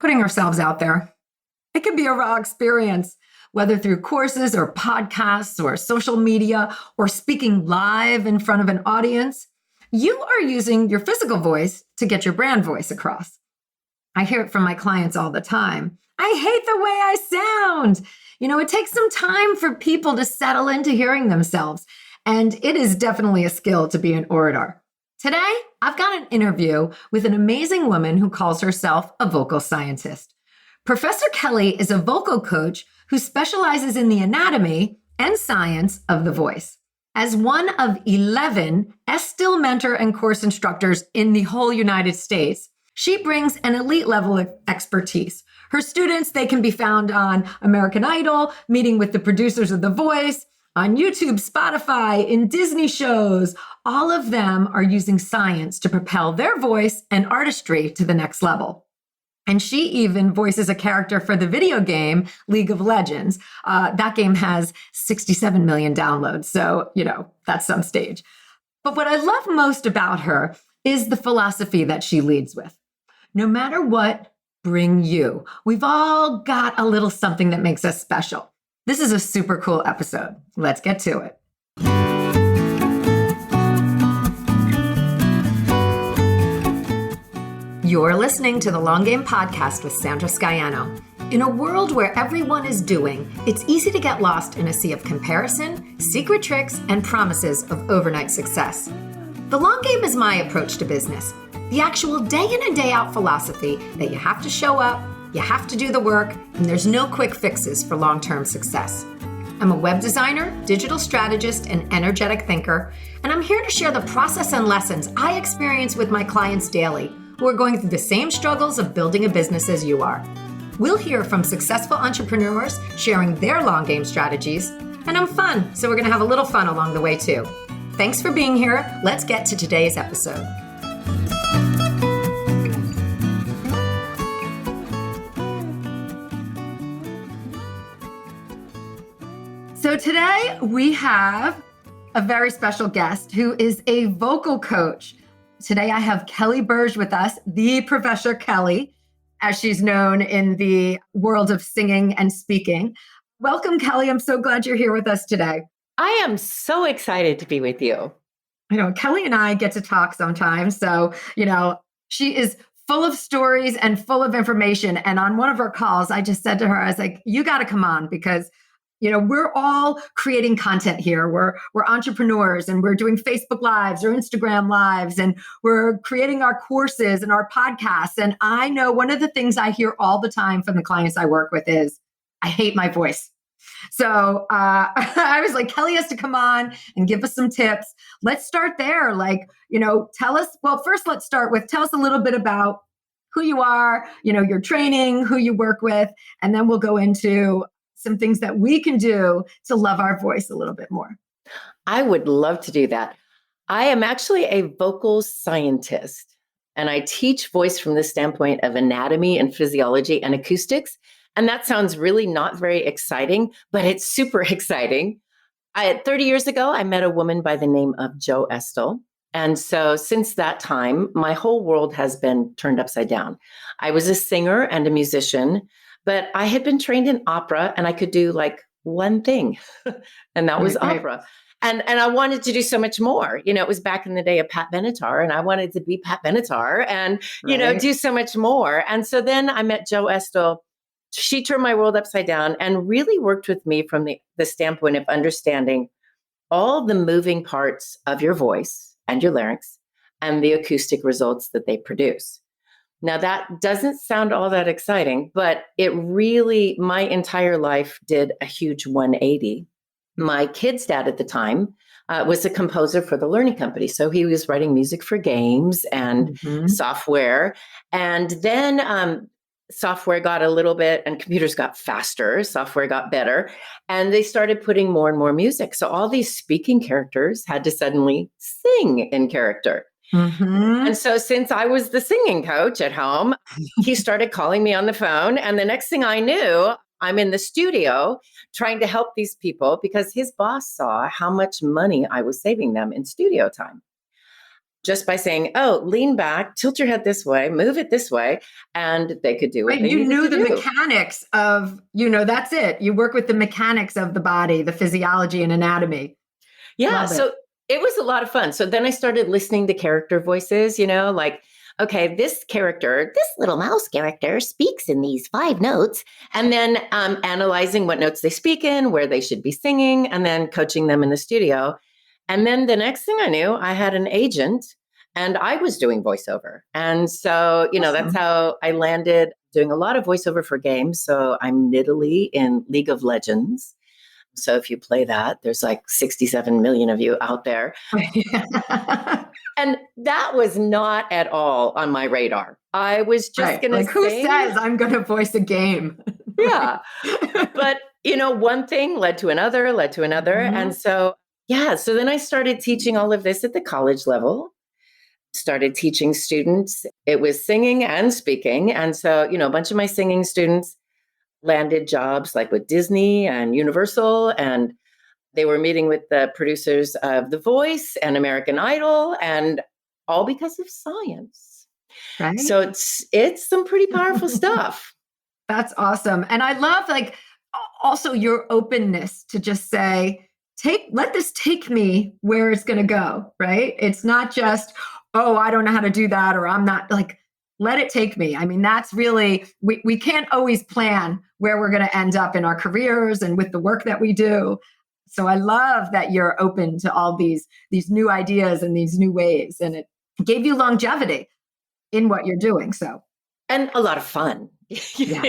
putting ourselves out there. It can be a raw experience, whether through courses or podcasts or social media or speaking live in front of an audience. You are using your physical voice to get your brand voice across. I hear it from my clients all the time. I hate the way I sound. It takes some time for people to settle into hearing themselves, and it is definitely a skill to be an orator. Today, I've got an interview with an amazing woman who calls herself a vocal scientist. Professor Kelly is a vocal coach who specializes in the anatomy and science of the voice. As one of 11 Estill mentor and course instructors in the whole United States, she brings an elite level of expertise. Her students, they can be found on American Idol, meeting with the producers of The Voice, on YouTube, Spotify, in Disney shows. All of them are using science to propel their voice and artistry to the next level. And she even voices a character for the video game League of Legends. That game has 67 million downloads. So, that's some stage. But what I love most about her is the philosophy that she leads with. No matter what, bring you. We've all got a little something that makes us special. This is a super cool episode. Let's get to it. You're listening to the Long Game Podcast with Sandra Scaiano. In a world where everyone is doing, it's easy to get lost in a sea of comparison, secret tricks, and promises of overnight success. The long game is my approach to business. The actual day in and day out philosophy that you have to show up, you have to do the work, and there's no quick fixes for long-term success. I'm a web designer, digital strategist, and energetic thinker, and I'm here to share the process and lessons I experience with my clients daily who are going through the same struggles of building a business as you are. We'll hear from successful entrepreneurs sharing their long game strategies, and I'm fun, so we're going to have a little fun along the way too. Thanks for being here. Let's get to today's episode. So today we have a very special guest who is a vocal coach. Today I have Kelly Burge with us, the Professor Kelly, as she's known in the world of singing and speaking. Welcome, Kelly. I'm so glad you're here with us today. I am so excited to be with you. Kelly and I get to talk sometimes. So, she is full of stories and full of information. And on one of our calls, I just said to her, I was like, you got to come on because we're all creating content here. We're entrepreneurs and we're doing Facebook Lives or Instagram Lives and we're creating our courses and our podcasts. And I know one of the things I hear all the time from the clients I work with is, I hate my voice. So I was like, Kelly has to come on and give us some tips. Let's start there. Tell us, first let's start with, tell us a little bit about who you are, your training, who you work with, and then we'll go into some things that we can do to love our voice a little bit more. I would love to do that. I am actually a vocal scientist, and I teach voice from the standpoint of anatomy and physiology and acoustics. And that sounds really not very exciting, but it's super exciting. 30 years ago, I met a woman by the name of Jo Estill. And so since that time, my whole world has been turned upside down. I was a singer and a musician, but I had been trained in opera and I could do like one thing, and that was opera. And I wanted to do so much more. It was back in the day of Pat Benatar, and I wanted to be Pat Benatar and, do so much more. And so then I met Jo Estill. She turned my world upside down and really worked with me from the standpoint of understanding all the moving parts of your voice and your larynx and the acoustic results that they produce. Now, that doesn't sound all that exciting, but it really, my entire life did a huge 180. My kid's dad at the time was a composer for the learning company. So he was writing music for games and software. And then software got a little bit, and computers got faster, software got better, and they started putting more and more music. So all these speaking characters had to suddenly sing in character. And so since I was the singing coach at home, he started calling me on the phone. And the next thing I knew, I'm in the studio trying to help these people because his boss saw how much money I was saving them in studio time. just by saying, oh, lean back, tilt your head this way, move it this way. And they could do what Right. they You needed knew to the do. mechanics of, that's it. You work with the mechanics of the body, the physiology and anatomy. Yeah. Love it. So it was a lot of fun. So then I started listening to character voices, like, okay, this character, this little mouse character speaks in these 5 notes, and then analyzing what notes they speak in, where they should be singing, and then coaching them in the studio. And then the next thing I knew, I had an agent and I was doing voiceover. And so, that's Awesome. how I landed doing a lot of voiceover for games. So I'm Nidalee in League of Legends. So if you play that, there's like 67 million of you out there. And that was not at all on my radar. I was just going to Like, who sing. says I'm going to voice a game? Yeah. But, one thing led to another, led to another. Mhm. And so, so then I started teaching all of this at the college level, started teaching students. It was singing and speaking. And so, a bunch of my singing students landed jobs like with Disney and Universal, and they were meeting with the producers of The Voice and American Idol, and all because of science. Right. So it's some pretty powerful stuff. That's awesome. And I love also your openness to just say, let this take me where it's going to go, right? It's not just, oh, I don't know how to do that, or I'm not let it take me. I mean, that's really, we can't always plan where we're going to end up in our careers and with the work that we do. So I love that you're open to all these new ideas and these new ways. And it gave you longevity in what you're doing. So, and a lot of fun. yeah.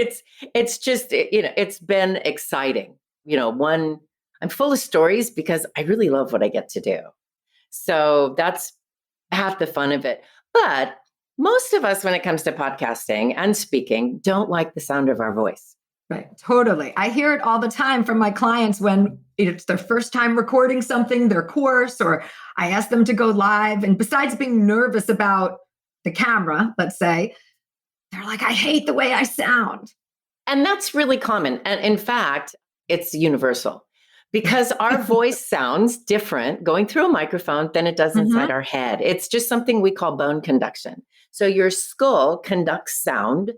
It's just, it's been exciting. I'm full of stories because I really love what I get to do. So that's half the fun of it. But most of us, when it comes to podcasting and speaking, don't like the sound of our voice. Right. Totally. I hear it all the time from my clients when it's their first time recording something, their course, or I ask them to go live. And besides being nervous about the camera, let's say, they're like, I hate the way I sound. And that's really common. And in fact, it's universal because our voice sounds different going through a microphone than it does inside our head. It's just something we call bone conduction. So your skull conducts sound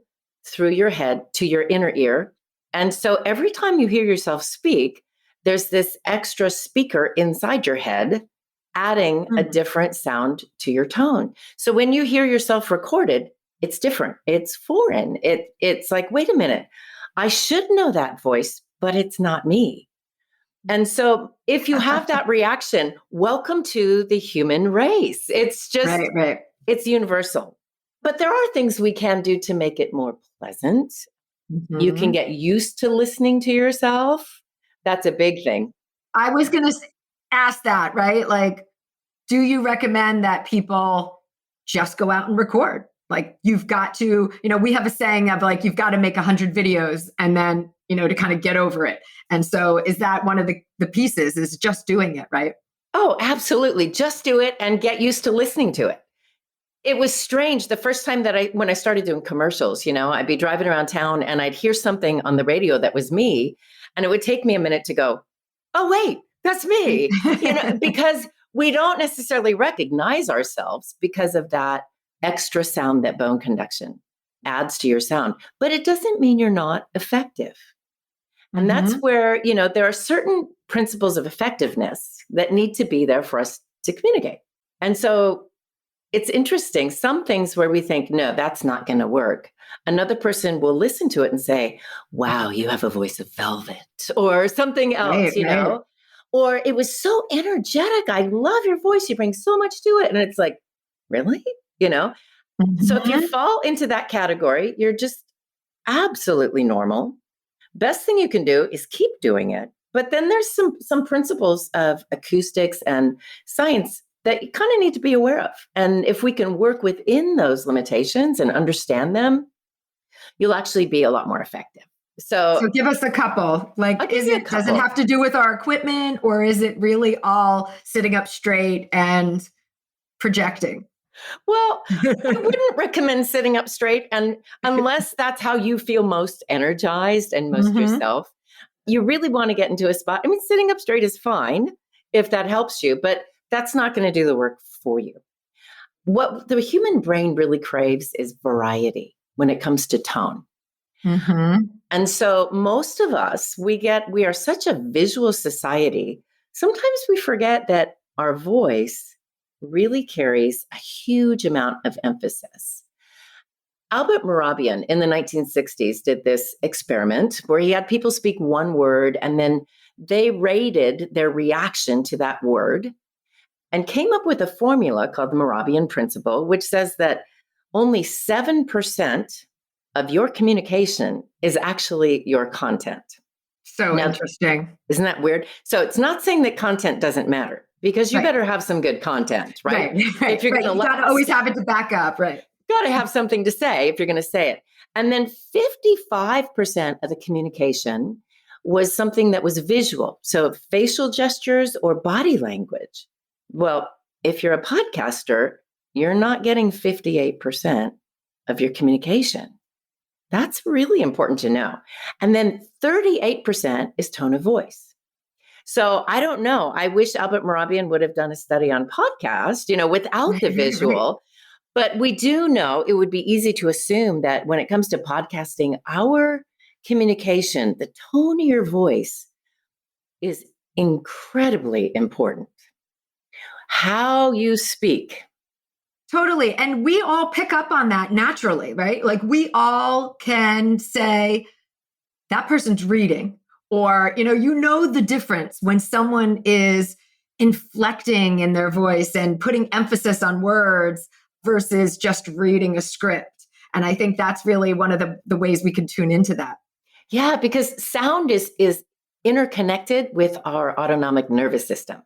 through your head to your inner ear. And so every time you hear yourself speak, there's this extra speaker inside your head adding a different sound to your tone. So when you hear yourself recorded, it's different. It's foreign. It's like, wait a minute, I should know that voice, but it's not me. And so if you have that reaction, welcome to the human race. It's just, right. It's universal. But there are things we can do to make it more pleasant. You can get used to listening to yourself. That's a big thing. I was going to ask that, right? Like, do you recommend that people just go out and record? Like, you've got to, we have a saying of like, you've got to make 100 videos and then, to kind of get over it. And so is that one of the pieces is just doing it, right? Oh, absolutely. Just do it and get used to listening to it. It was strange the first time when I started doing commercials, I'd be driving around town and I'd hear something on the radio that was me. And it would take me a minute to go, oh, wait, that's me, because we don't necessarily recognize ourselves because of that extra sound that bone conduction adds to your sound. But it doesn't mean you're not effective. And that's where, there are certain principles of effectiveness that need to be there for us to communicate. And so it's interesting. Some things where we think, no, that's not going to work. Another person will listen to it and say, wow, you have a voice of velvet or something else, Right. Or it was so energetic. I love your voice. You bring so much to it. And it's like, really? So if you fall into that category, you're just absolutely normal. Best thing you can do is keep doing it. But then there's some principles of acoustics and science that you kind of need to be aware of. And if we can work within those limitations and understand them, you'll actually be a lot more effective. So give us a couple. Like, does it have to do with our equipment, or is it really all sitting up straight and projecting? Well, I wouldn't recommend sitting up straight, and unless that's how you feel most energized and most yourself, you really want to get into a spot. I mean, sitting up straight is fine if that helps you, but that's not going to do the work for you. what the human brain really craves is variety when it comes to tone. Mm-hmm. And so most of us, we are such a visual society. Sometimes we forget that our voice really carries a huge amount of emphasis. Albert Mehrabian in the 1960s did this experiment where he had people speak one word and then they rated their reaction to that word and came up with a formula called the Moravian Principle, which says that only 7% of your communication is actually your content. So Now, interesting. isn't that weird? So it's not saying that content doesn't matter, because you Right. better have some good content, right? Right. If you're Right. going You to got to always have it to back up. Right. got to have something to say if you're going to say it. And then 55% of the communication was something that was visual. So facial gestures or body language. Well, if you're a podcaster, you're not getting 58% of your communication. That's really important to know. And then 38% is tone of voice. So I don't know. I wish Albert Mehrabian would have done a study on podcast, without the visual. But we do know it would be easy to assume that when it comes to podcasting, our communication, the tone of your voice is incredibly important. How you speak. Totally. And we all pick up on that naturally, right? Like we all can say that person's reading, or, you know the difference when someone is inflecting in their voice and putting emphasis on words versus just reading a script. And I think that's really one of the ways we can tune into that. Yeah, because sound is interconnected with our autonomic nervous system.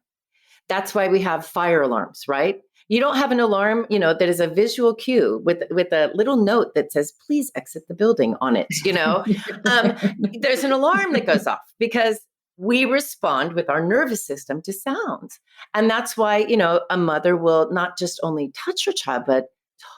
That's why we have fire alarms, right? You don't have an alarm, that is a visual cue with a little note that says, please exit the building on it. There's an alarm that goes off because we respond with our nervous system to sounds. And that's why, a mother will not just only touch her child, but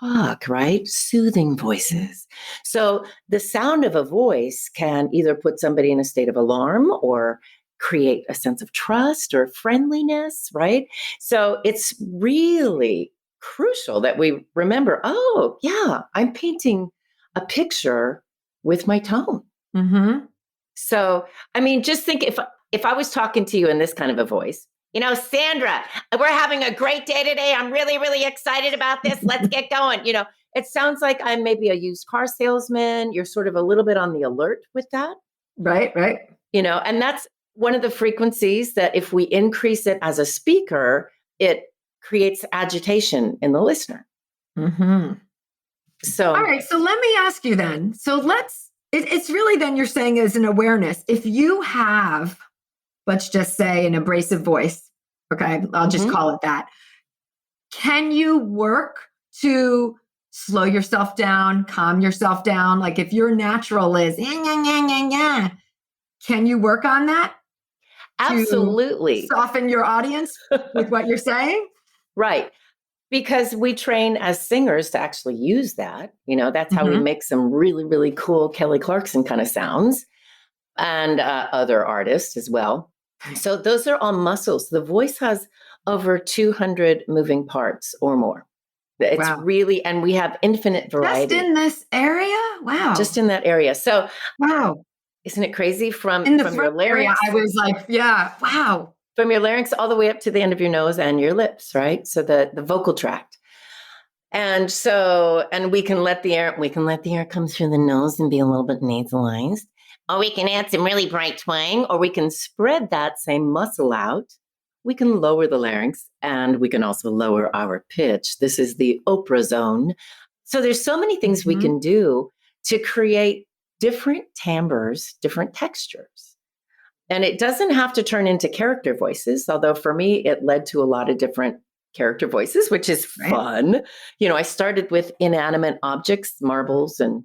talk, right? Soothing voices. So the sound of a voice can either put somebody in a state of alarm or create a sense of trust or friendliness, right? So it's really crucial that we remember, oh, yeah, I'm painting a picture with my tone. Mm-hmm. So, just think if I was talking to you in this kind of a voice, Sandra, we're having a great day today. I'm really, really excited about this. Let's get going. It sounds like I'm maybe a used car salesman. You're sort of a little bit on the alert with that. Right. And that's one of the frequencies that if we increase it as a speaker, it creates agitation in the listener. Mm-hmm. So, all right. So let me ask you then. So it's really then you're saying is an awareness. If you have, let's just say, an abrasive voice, okay, I'll just call it that. Can you work to slow yourself down, calm yourself down? Like if your natural is, can you work on that? absolutely. Soften your audience with what you're saying? Right. Because we train as singers to actually use that. That's how we make some really, really cool Kelly Clarkson kind of sounds, and other artists as well. So those are all muscles. The voice has over 200 moving parts or more. It's really, and we have infinite variety. Just in this area? Wow. Just in that area. So, wow. Isn't it crazy from your larynx? Area, I was like, yeah, wow. From your larynx all the way up to the end of your nose and your lips, right? So the vocal tract. And we can let the air come through the nose and be a little bit nasalized. Or we can add some really bright twang, or we can spread that same muscle out. We can lower the larynx, and we can also lower our pitch. This is the Oprah zone. So there's so many things we can do to create different timbres, different textures. And it doesn't have to turn into character voices, although for me, it led to a lot of different character voices, which is fun. I started with inanimate objects, marbles, and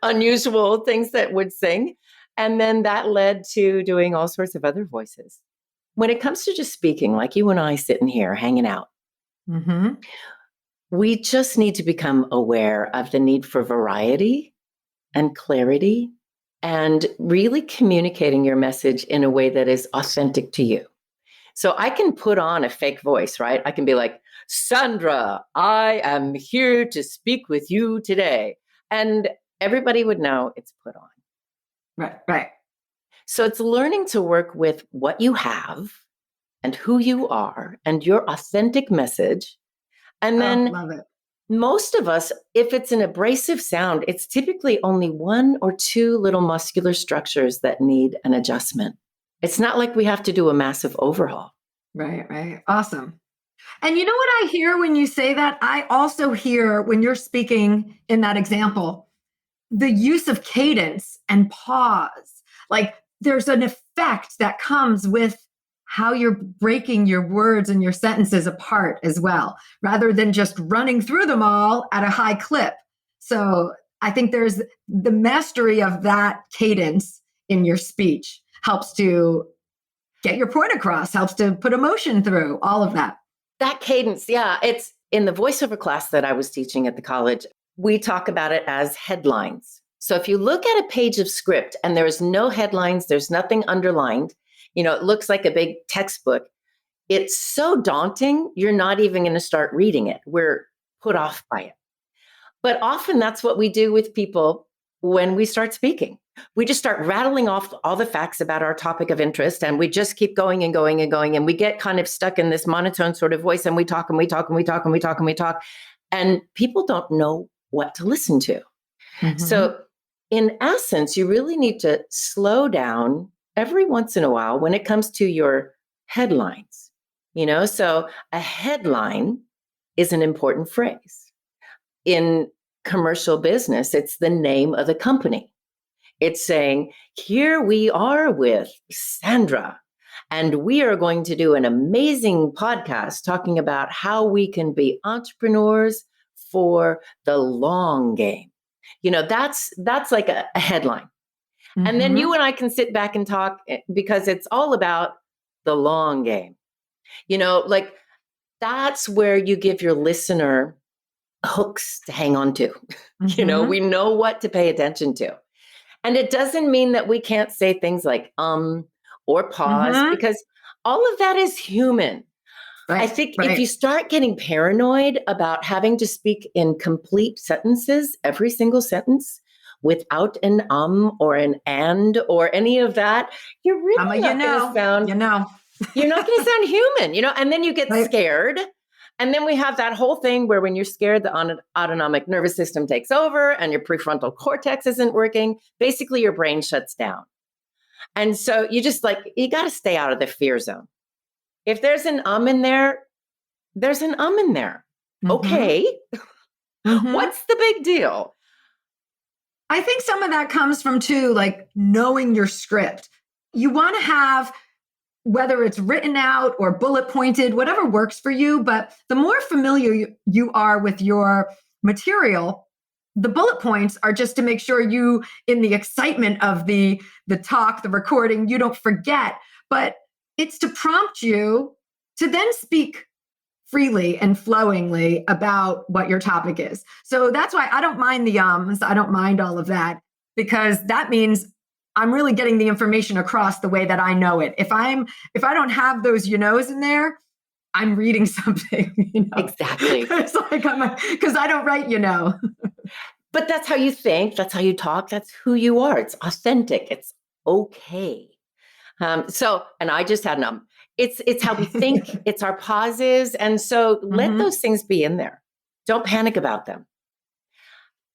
unusual things that would sing. And then that led to doing all sorts of other voices. When it comes to just speaking, like you and I sitting here hanging out, we just need to become aware of the need for variety and clarity and really communicating your message in a way that is authentic to you. So I can put on a fake voice, right? I can be like, Sandra, I am here to speak with you today. And everybody would know it's put on. Right. So it's learning to work with what you have and who you are and your authentic message. And then Love it. most of us, if it's an abrasive sound, it's typically only one or two little muscular structures that need an adjustment. It's not like we have to do a massive overhaul. Right. Awesome. And you know what I hear when you say that? I also hear when you're speaking in that example, the use of cadence and pause. Like there's an effect that comes with how you're breaking your words and your sentences apart as well, rather than just running through them all at a high clip. So I think there's the mastery of that cadence in your speech helps to get your point across, helps to put emotion through, all of that. That cadence, yeah, it's in the voiceover class that I was teaching at the college. We talk about it as headlines. So if you look at a page of script and there's no headlines, there's nothing underlined, it looks like a big textbook. It's so daunting, you're not even going to start reading it. We're put off by it. But often that's what we do with people when we start speaking. We just start rattling off all the facts about our topic of interest, and we just keep going and going and going. And we get kind of stuck in this monotone sort of voice, and we talk and we talk and we talk and we talk and we talk. And people don't know what to listen to. Mm-hmm. So in essence, you really need to slow down every once in a while when it comes to your headlines. So a headline is an important phrase. In commercial business, it's the name of the company. It's saying, here we are with Sandra, and we are going to do an amazing podcast talking about how we can be entrepreneurs for the long game. That's like a headline. Mm-hmm. And then you and I can sit back and talk because it's all about the long game. Like that's where you give your listener hooks to hang on to. Mm-hmm. We know what to pay attention to. And it doesn't mean that we can't say things like or pause, mm-hmm. because all of that is human. Right, I think if you start getting paranoid about having to speak in complete sentences, every single sentence, without an or an and or any of that, you're really not going to sound, you're not going to sound human, and then you get scared. And then we have that whole thing where when you're scared, the autonomic nervous system takes over and your prefrontal cortex isn't working. Basically, your brain shuts down. And so you you got to stay out of the fear zone. If there's an in there, there's an in there. Mm-hmm. Okay. Mm-hmm. What's the big deal? I think some of that comes from too, like knowing your script. You want to have, whether it's written out or bullet pointed, whatever works for you. But the more familiar you are with your material, the bullet points are just to make sure you, in the excitement of the talk, the recording, you don't forget. But it's to prompt you to then speak freely and flowingly about what your topic is. So that's why I don't mind the ums. I don't mind all of that, because that means I'm really getting the information across the way that I know it. If I don't have those knows in there, I'm reading something. Exactly. It's like because I don't write But that's how you think. That's how you talk. That's who you are. It's authentic. It's okay. And I just had It's how we think. It's our pauses, and so let those things be in there. Don't panic about them.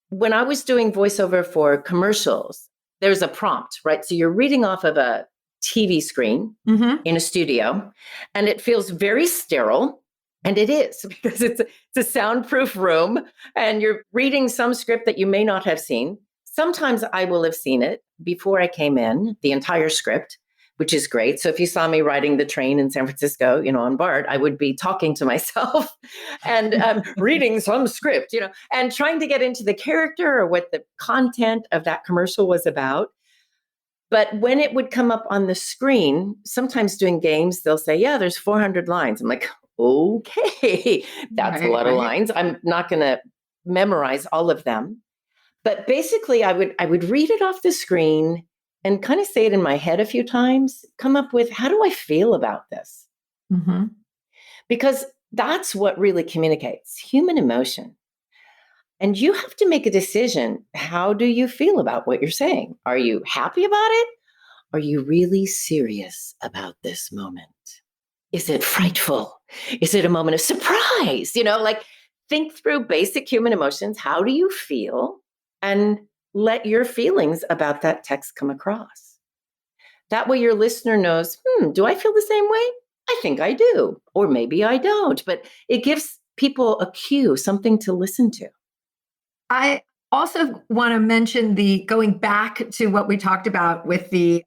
When I was doing voiceover for commercials, there's a prompt, right? So you're reading off of a TV screen in a studio, and it feels very sterile. And it is, because it's a soundproof room, and you're reading some script that you may not have seen. Sometimes I will have seen it before I came in, the entire script, which is great. So if you saw me riding the train in San Francisco, on BART, I would be talking to myself and reading some script, and trying to get into the character or what the content of that commercial was about. But when it would come up on the screen, sometimes doing games, they'll say, yeah, there's 400 lines. I'm like, okay, that's a lot of lines. I'm not going to memorize all of them. But basically, I would read it off the screen and kind of say it in my head a few times, come up with, how do I feel about this? Mm-hmm. Because that's what really communicates human emotion. And you have to make a decision. How do you feel about what you're saying? Are you happy about it? Are you really serious about this moment? Is it frightful? Is it a moment of surprise? Like think through basic human emotions. How do you feel? And let your feelings about that text come across. That way your listener knows, do I feel the same way? I think I do. Or maybe I don't. But it gives people a cue, something to listen to. I also want to mention the going back to what we talked about with the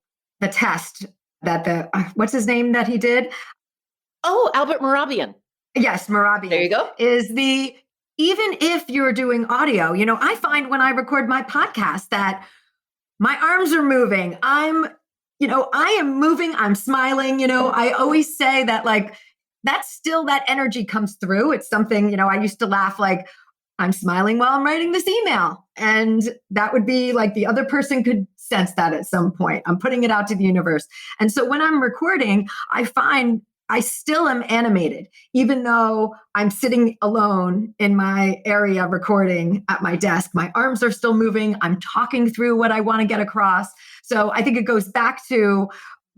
test that what's his name that he did? Oh, Albert Mehrabian. Yes, Moravian. There you go. Even if you're doing audio, I find when I record my podcast that my arms are moving. I am moving, I'm smiling, I always say that that's still that energy comes through. It's something, I used to laugh like I'm smiling while I'm writing this email. And that would be like the other person could sense that at some point. I'm putting it out to the universe. And so when I'm recording, I find I still am animated, even though I'm sitting alone in my area recording at my desk. My arms are still moving. I'm talking through what I want to get across. So I think it goes back to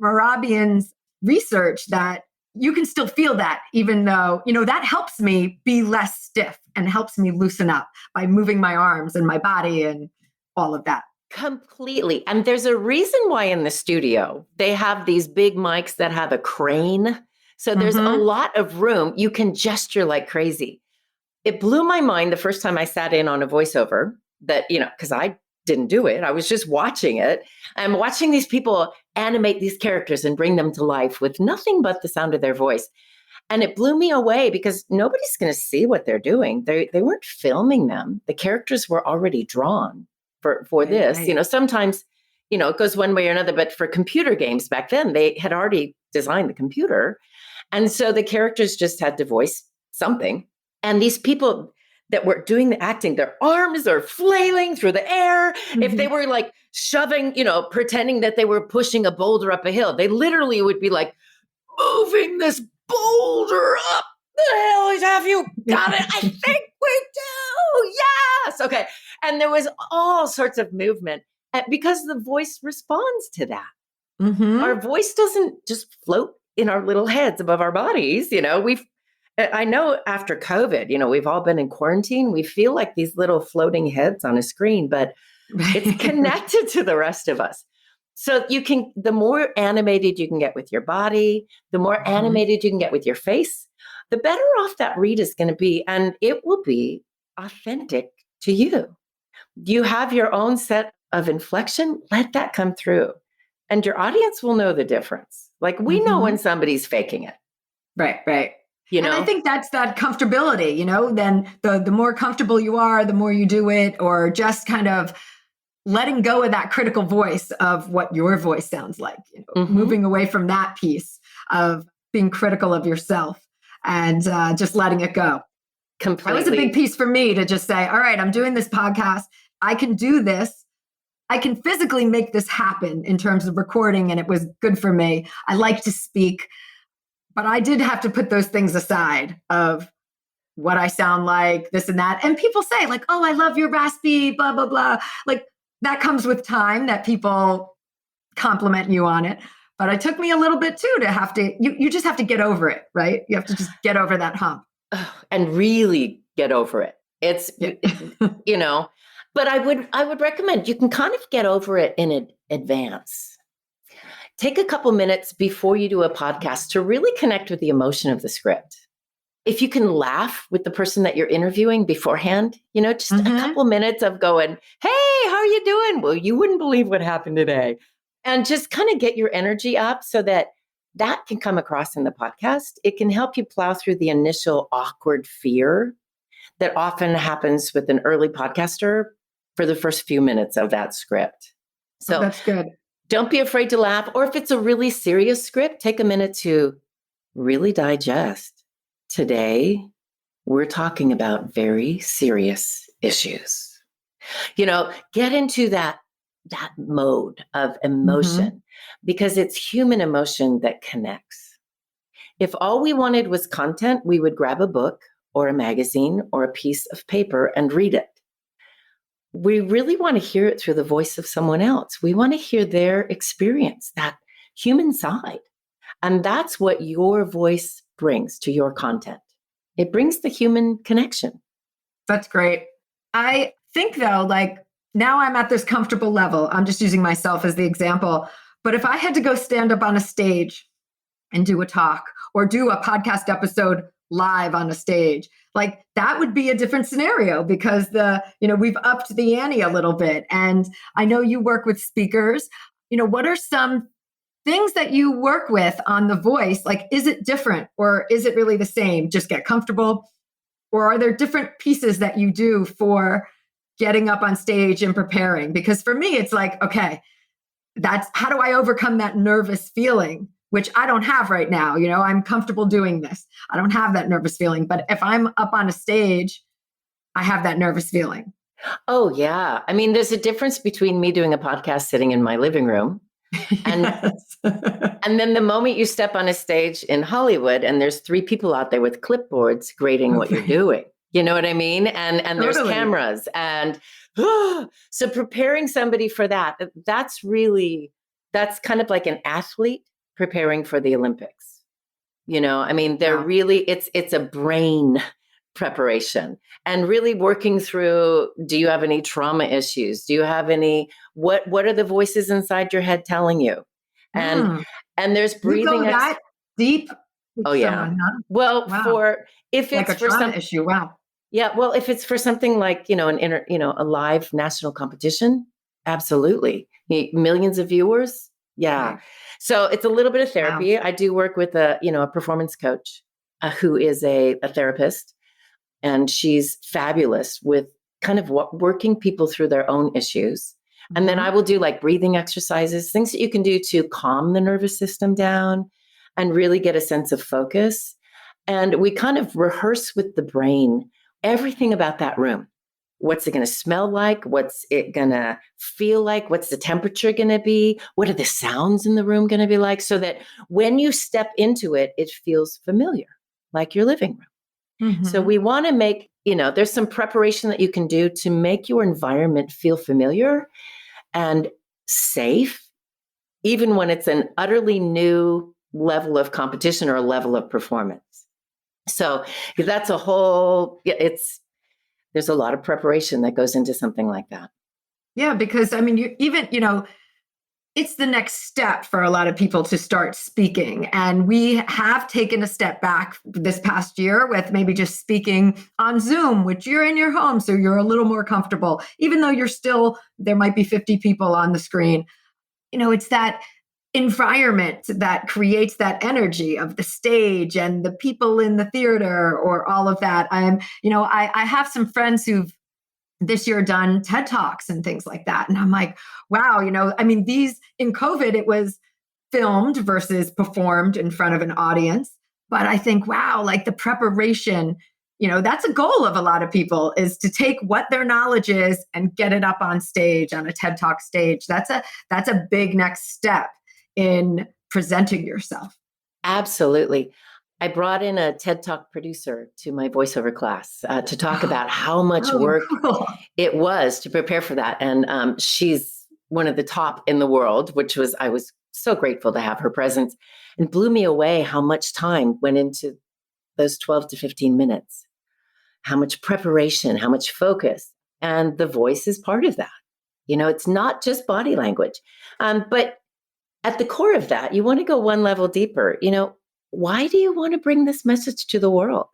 Mehrabian's research that you can still feel that, even though, that helps me be less stiff and helps me loosen up by moving my arms and my body and all of that. Completely. And there's a reason why in the studio they have these big mics that have a crane. So there's a lot of room. You can gesture like crazy. It blew my mind the first time I sat in on a voiceover that, because I didn't do it. I was just watching it. I'm watching these people animate these characters and bring them to life with nothing but the sound of their voice. And it blew me away because nobody's going to see what they're doing. They weren't filming them. The characters were already drawn for this. Right. Sometimes, it goes one way or another, but for computer games back then, they had already designed the computer. And so the characters just had to voice something. And these people that were doing the acting, their arms are flailing through the air. If they were like shoving, pretending that they were pushing a boulder up a hill, they literally would be like moving this boulder up. The hell have you got it? I think we do. Yes. Okay. And there was all sorts of movement because the voice responds to that. Our voice doesn't just float in our little heads above our bodies. I know after COVID, we've all been in quarantine. We feel like these little floating heads on a screen, but it's connected to the rest of us. So the more animated you can get with your body, the more animated you can get with your face, the better off that read is going to be. And it will be authentic to you. You have your own set of inflection. Let that come through. And your audience will know the difference. Like we know when somebody's faking it. Right. And I think that's that comfortability, then the more comfortable you are, the more you do it, or just kind of letting go of that critical voice of what your voice sounds like, moving away from that piece of being critical of yourself and just letting it go. Completely. That was a big piece for me to just say, all right, I'm doing this podcast. I can do this. I can physically make this happen in terms of recording, and it was good for me. I like to speak, but I did have to put those things aside of what I sound like, this and that. And people say like, oh, I love your raspy, blah, blah, blah. Like that comes with time that people compliment you on it. But it took me a little bit too to have to, you just have to get over it, right? You have to just get over that hump. And really get over it. It's, but I would recommend you can kind of get over it in advance. Take a couple minutes before you do a podcast to really connect with the emotion of the script. If you can laugh with the person that you're interviewing beforehand, just a couple minutes of going, hey, how are you doing? Well, you wouldn't believe what happened today. And just kind of get your energy up so that can come across in the podcast. It can help you plow through the initial awkward fear that often happens with an early podcaster for the first few minutes of that script. So that's good. Don't be afraid to laugh. Or if it's a really serious script, take a minute to really digest. Today, we're talking about very serious issues. Get into that mode of emotion because it's human emotion that connects. If all we wanted was content, we would grab a book or a magazine or a piece of paper and read it. We really want to hear it through the voice of someone else. We want to hear their experience, that human side. And that's what your voice brings to your content. It brings the human connection. That's great. I think though, like now I'm at this comfortable level. I'm just using myself as the example. But if I had to go stand up on a stage and do a talk or do a podcast episode live on a stage, like that would be a different scenario because we've upped the ante a little bit. And I know you work with speakers. What are some things that you work with on the voice? Like, is it different or is it really the same? Just get comfortable. Or are there different pieces that you do for getting up on stage and preparing? Because for me, it's like, okay, that's how do I overcome that nervous feeling, which I don't have right now. I'm comfortable doing this. I don't have that nervous feeling. But if I'm up on a stage, I have that nervous feeling. Oh, yeah. I mean, there's a difference between me doing a podcast sitting in my living room. And, and then the moment you step on a stage in Hollywood and there's 3 people out there with clipboards grading what you're doing, you know what I mean? And Totally. There's cameras and so preparing somebody for that's kind of like an athlete preparing for the Olympics. I mean, they're really, it's a brain preparation and really working through, do you have any trauma issues? Do you have any, what are the voices inside your head telling you? And there's breathing. You go that deep with someone, huh? Well, wow. If like it's a for trauma issue, wow. Yeah, well, if it's for something like, a live national competition, absolutely. Millions of viewers. Yeah. Right. So it's a little bit of therapy. Wow. I do work with a performance coach who is a therapist. And she's fabulous with kind of working people through their own issues. And then I will do like breathing exercises, things that you can do to calm the nervous system down and really get a sense of focus. And we kind of rehearse with the brain everything about that room. What's it going to smell like? What's it going to feel like? What's the temperature going to be? What are the sounds in the room going to be like? So that when you step into it, it feels familiar, like your living room. So we want to make, there's some preparation that you can do to make your environment feel familiar and safe, even when it's an utterly new level of competition or a level of performance. So that's there's a lot of preparation that goes into something like that. Yeah, because I mean, it's the next step for a lot of people to start speaking. And we have taken a step back this past year with maybe just speaking on Zoom, which you're in your home, so you're a little more comfortable, even though there might be 50 people on the screen. It's that environment that creates that energy of the stage and the people in the theater or all of that. I have some friends who've this year done TED Talks and things like that. And I'm like, wow, these in COVID, it was filmed versus performed in front of an audience. But I think, wow, like the preparation, that's a goal of a lot of people is to take what their knowledge is and get it up on stage, on a TED Talk stage. That's a big next step in presenting yourself. Absolutely. I brought in a TED Talk producer to my voiceover class to talk about how much work it was to prepare for that. And she's one of the top in the world, I was so grateful to have her presence, and blew me away how much time went into those 12 to 15 minutes, how much preparation, how much focus. And the voice is part of that. It's not just body language. But at the core of that, you want to go one level deeper. Why do you want to bring this message to the world?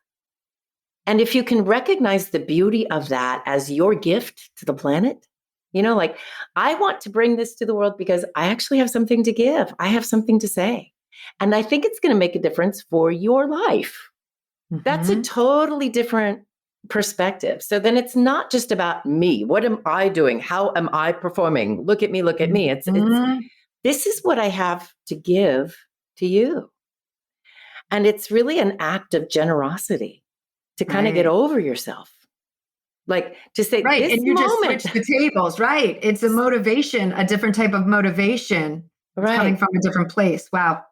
And if you can recognize the beauty of that as your gift to the planet, like I want to bring this to the world because I actually have something to give. I have something to say. And I think it's going to make a difference for your life. That's a totally different perspective. So then it's not just about me. What am I doing? How am I performing? Look at me, look at me. It's this is what I have to give to you. And it's really an act of generosity to kind of get over yourself. Like to say, right. This and you moment. just switch the tables, right? It's a motivation, a different type of motivation. It's coming from a different place. Wow.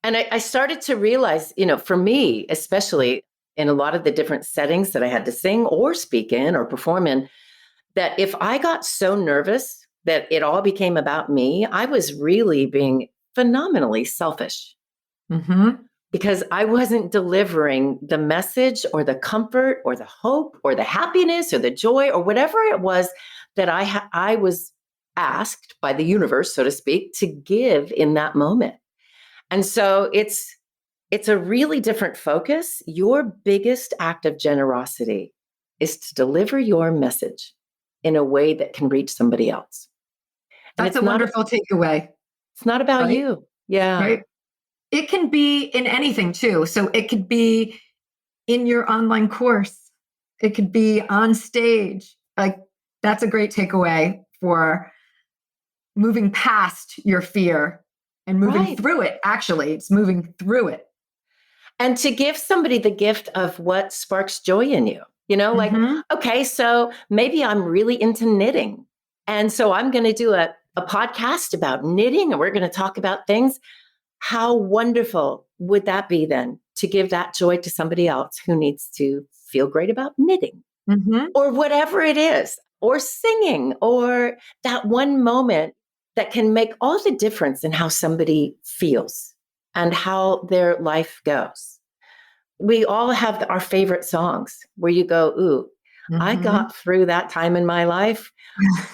And I started to realize, for me, especially in a lot of the different settings that I had to sing or speak in or perform in, that if I got so nervous that it all became about me, I was really being phenomenally selfish Mm-hmm. because I wasn't delivering the message or the comfort or the hope or the happiness or the joy or whatever it was that I was asked by the universe, so to speak, to give in that moment. And so it's a really different focus. Your biggest act of generosity is to deliver your message in a way that can reach somebody else. And That's a wonderful takeaway, it's not about right? you. Yeah. Right. It can be in anything too. So it could be in your online course. It could be on stage. Like that's a great takeaway for moving past your fear and moving Right. through it. Actually, it's moving through it. And to give somebody the gift of what sparks joy in you, like, Mm-hmm. okay, so maybe I'm really into knitting. And so I'm going to do a podcast about knitting and we're going to talk about things. How wonderful would that be then to give that joy to somebody else who needs to feel great about knitting Mm-hmm. or whatever it is, or singing, or that one moment that can make all the difference in how somebody feels and how their life goes. We all have our favorite songs where you go, ooh, I Mm-hmm. got through that time in my life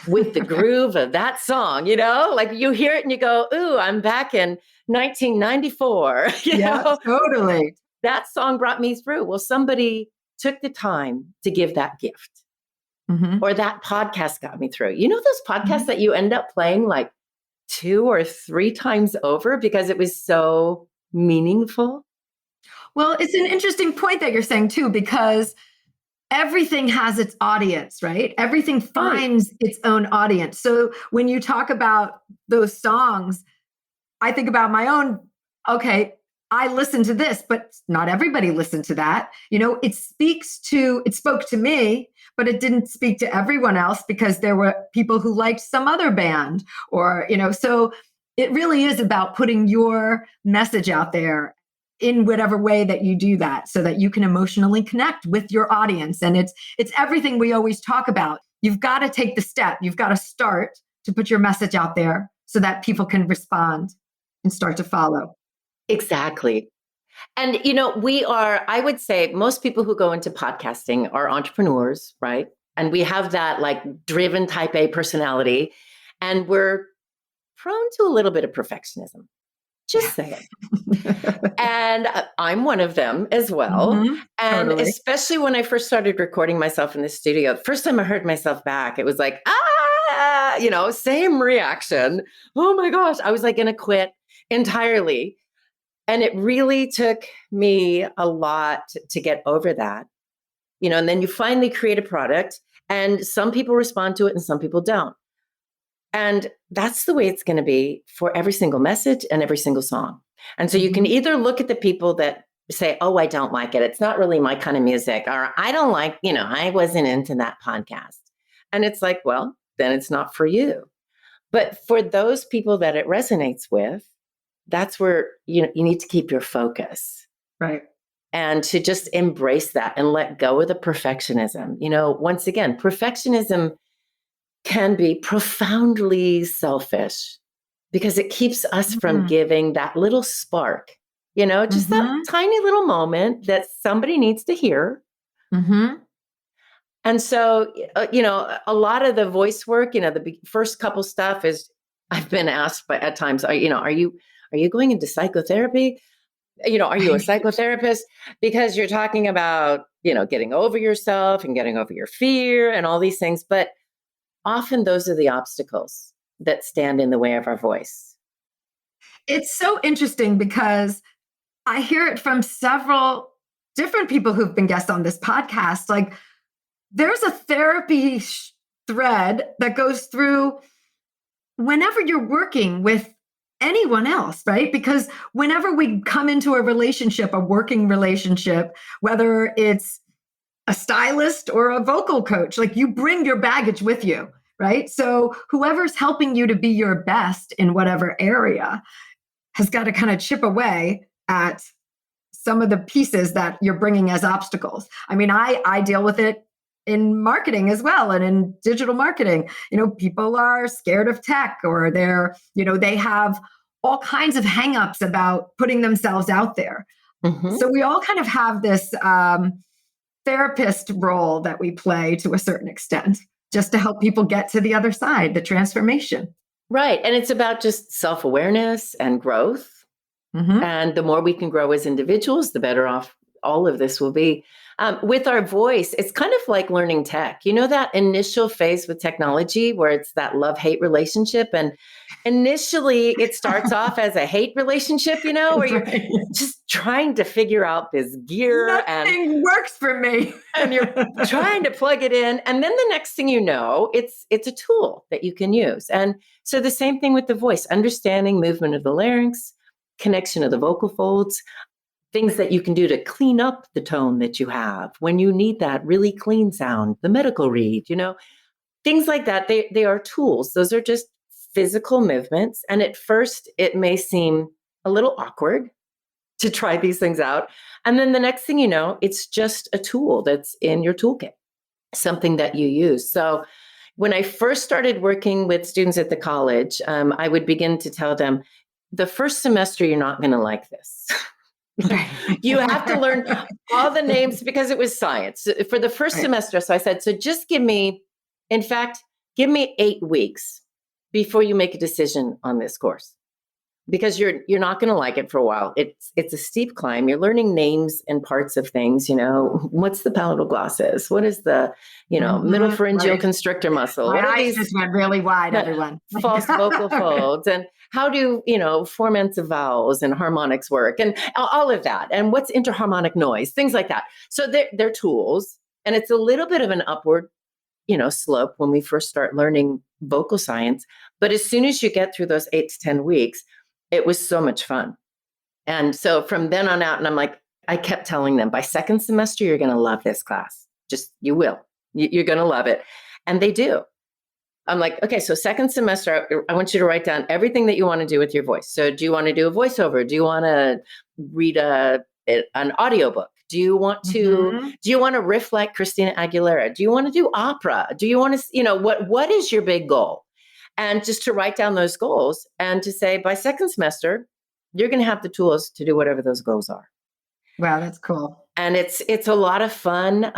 with the groove of that song, like you hear it and you go, ooh, I'm back in 1994, Yeah, totally. that song brought me through. Well, somebody took the time to give that gift, Mm-hmm. or that podcast got me through. Those Mm-hmm. podcasts that you end up playing like 2 or 3 times over because it was so meaningful? Well, it's an interesting point that you're saying too, because everything has its audience, right? Everything Right. finds its own audience. So when you talk about those songs, I think about my own, okay, I listened to this, but not everybody listened to that. It spoke to me, but it didn't speak to everyone else because there were people who liked some other band so it really is about putting your message out there in whatever way that you do that so that you can emotionally connect with your audience. And it's everything we always talk about. You've got to take the step. You've got to start to put your message out there so that people can respond and start to follow. Exactly. And, I would say most people who go into podcasting are entrepreneurs, right? And we have that like driven type A personality, and we're prone to a little bit of perfectionism. Just saying. And I'm one of them as well. Mm-hmm. And Totally. especially when I first started recording myself in the studio, the first time I heard myself back, it was like, same reaction. Oh my gosh. I was like going to quit entirely. And it really took me a lot to get over that, and then you finally create a product and some people respond to it and some people don't. And that's the way it's going to be for every single message and every single song. And so you can Mm-hmm. either look at the people that say, oh, I don't like it. It's not really my kind of music. Or I don't like, I wasn't into that podcast. And it's like, well, then it's not for you. But for those people that it resonates with, that's where you need to keep your focus Right. and to just embrace that and let go of the perfectionism. Once again, perfectionism can be profoundly selfish because it keeps us from Mm-hmm. giving that little spark, just that Mm-hmm. tiny little moment that somebody needs to hear. Mm-hmm. And so, a lot of the voice work, the first couple stuff is I've been asked by at times, are you going into psychotherapy? Are you a psychotherapist? Because you're talking about, getting over yourself and getting over your fear and all these things. But often those are the obstacles that stand in the way of our voice. It's so interesting because I hear it from several different people who've been guests on this podcast. Like, there's a therapy thread that goes through whenever you're working with anyone else, right? Because whenever we come into a relationship, a working relationship, whether it's a stylist or a vocal coach, like you bring your baggage with you, right? So whoever's helping you to be your best in whatever area has got to kind of chip away at some of the pieces that you're bringing as obstacles. I mean, I deal with it in marketing as well, and in digital marketing. People are scared of tech, or they have all kinds of hangups about putting themselves out there. Mm-hmm. So we all kind of have this therapist role that we play to a certain extent, just to help people get to the other side, the transformation. Right. And it's about just self-awareness and growth. Mm-hmm. And the more we can grow as individuals, the better off all of this will be. With our voice, it's kind of like learning tech. That initial phase with technology where it's that love-hate relationship. And initially it starts off as a hate relationship, where you're just trying to figure out this gear. Nothing works for me. And you're trying to plug it in. And then the next thing you know, it's a tool that you can use. And so the same thing with the voice, understanding movement of the larynx, connection of the vocal folds, things that you can do to clean up the tone that you have when you need that really clean sound, the medical read, things like that. They are tools. Those are just physical movements. And at first it may seem a little awkward to try these things out. And then the next thing you know, it's just a tool that's in your toolkit, something that you use. So when I first started working with students at the college, I would begin to tell them, the first semester, you're not going to like this. You have to learn all the names because it was science for the first semester. So I said, so just give me 8 weeks before you make a decision on this course, because you're not going to like it for a while. It's a steep climb. You're learning names and parts of things. What's the palatal glossus? What is the middle pharyngeal constrictor muscle? My eyes just went really wide, everyone. False vocal folds, and how do formants of vowels and harmonics work, and all of that, and what's interharmonic noise, things like that. So they're tools, and it's a little bit of an upward slope when we first start learning vocal science. But as soon as you get through those 8 to 10 weeks, it was so much fun. And so from then on out, and I kept telling them, by second semester, you're going to love this class. You will. You're going to love it. And they do. I'm like, okay, so second semester, I want you to write down everything that you want to do with your voice. So do you want to do a voiceover? Do you want to read an audiobook? Do you want to riff like Christina Aguilera? Do you want to do opera? Do you want to, what is your big goal? And just to write down those goals and to say, by second semester, you're going to have the tools to do whatever those goals are. Wow, that's cool. And it's a lot of fun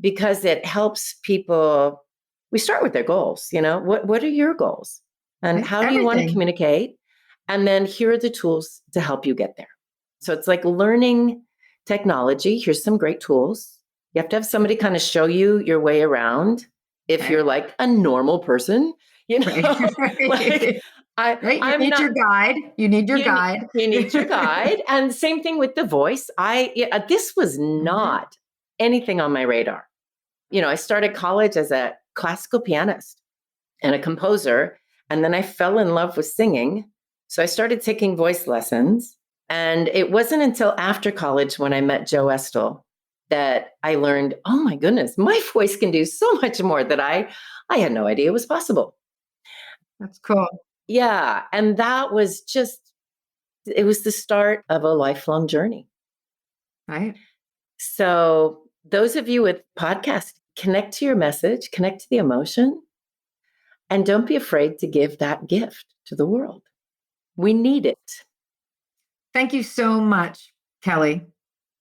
because it helps people. We start with their goals. What are your goals? And how do you want to communicate? And then here are the tools to help you get there. So it's like learning technology. Here's some great tools. You have to have somebody kind of show you your way around. If you're like a normal person, You need your guide. You need your guide. You need your guide. And same thing with the voice. This was not anything on my radar. I started college as a classical pianist and a composer, and then I fell in love with singing. So I started taking voice lessons. And it wasn't until after college when I met Joe Estill that I learned, oh my goodness, my voice can do so much more that I had no idea was possible. That's cool. Yeah. And that was it was the start of a lifelong journey. Right. So those of you with podcasts, connect to your message, connect to the emotion, and don't be afraid to give that gift to the world. We need it. Thank you so much, Kelly.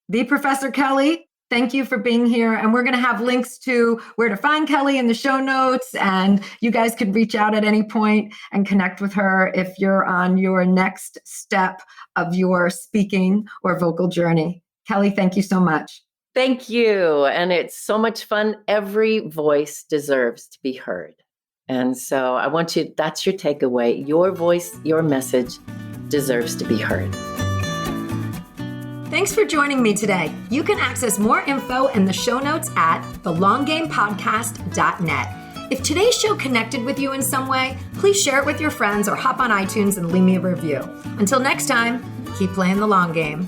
The Professor Kelly, thank you for being here. And we're going to have links to where to find Kelly in the show notes. And you guys could reach out at any point and connect with her if you're on your next step of your speaking or vocal journey. Kelly, thank you so much. Thank you. And it's so much fun. Every voice deserves to be heard. And so that's your takeaway. Your voice, your message deserves to be heard. Thanks for joining me today. You can access more info in the show notes at thelonggamepodcast.net. If today's show connected with you in some way, please share it with your friends or hop on iTunes and leave me a review. Until next time, keep playing the long game.